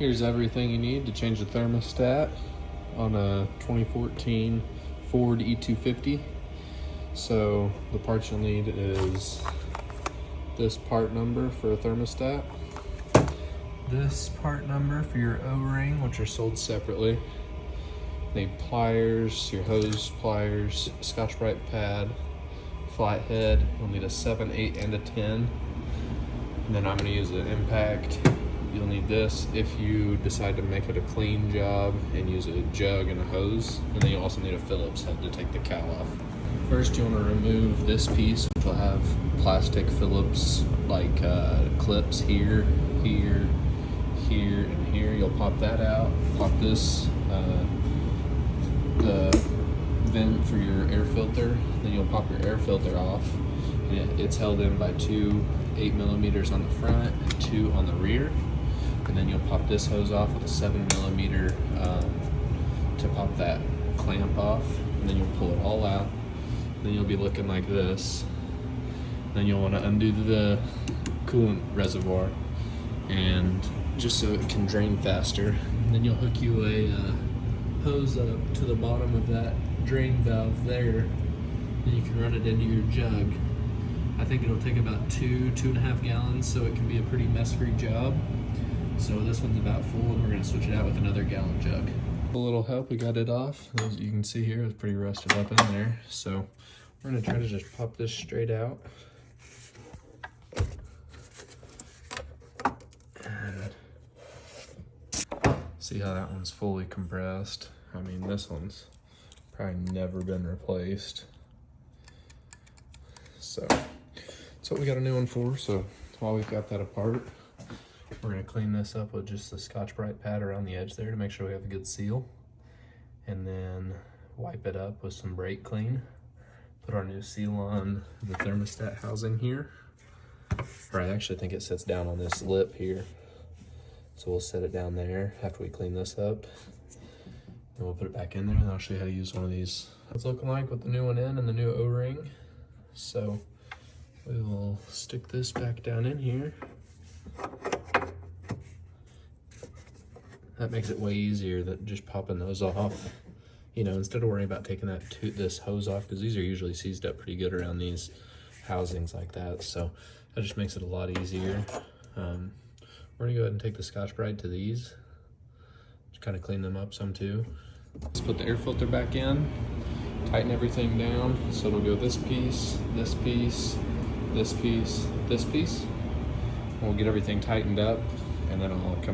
Here's everything you need to change the thermostat on a 2014 Ford E-250. So the parts you'll need is this part number for a thermostat, this part number for your O-ring, which are sold separately. Need pliers, your hose pliers, Scotch-Brite pad, flathead. You'll need a 7, 8, and a 10. And then I'm going to use an impact. You'll need this if you decide to make it a clean job and use a jug and a hose. And then you also need a Phillips head to take the cowl off. First, you want to remove this piece, which will have plastic Phillips like clips here, here, here, and here. You'll pop that out. Pop this, the vent for your air filter. Then you'll pop your air filter off. And it's held in by two 8mm on the front and 2 on the rear. And then you'll pop this hose off with a 7mm to pop that clamp off. And then you'll pull it all out. Then you'll be looking like this. Then you'll want to undo the coolant reservoir, and just so it can drain faster. And then you'll hook you a hose up to the bottom of that drain valve there, and you can run it into your jug. I think it'll take about 2.5 gallons, so it can be a pretty mess-free job. So this one's about full, and we're going to switch it out with another gallon jug. A little help, we got it off. As you can see here, it's pretty rusted up in there. So we're going to try to just pop this straight out. And see how that one's fully compressed. I mean, this one's probably never been replaced. So that's what we got a new one for. So while we've got that apart, we're going to clean this up with just the Scotch-Brite pad around the edge there to make sure we have a good seal. And then wipe it up with some brake clean. Put our new seal on the thermostat housing here. Or I actually think it sits down on this lip here. So we'll set it down there after we clean this up. Then we'll put it back in there, and I'll show you how to use one of these. That's looking like with the new one in and the new O-ring. So we will stick this back down in here. That makes it way easier than just popping those off. You know, instead of worrying about taking this hose off, because these are usually seized up pretty good around these housings like that. So that just makes it a lot easier. We're gonna go ahead and take the Scotch-Brite to these. Just kind of clean them up some too. Let's put the air filter back in, tighten everything down. So it'll go this piece, this piece, this piece, this piece. We'll get everything tightened up, and then I'll come back.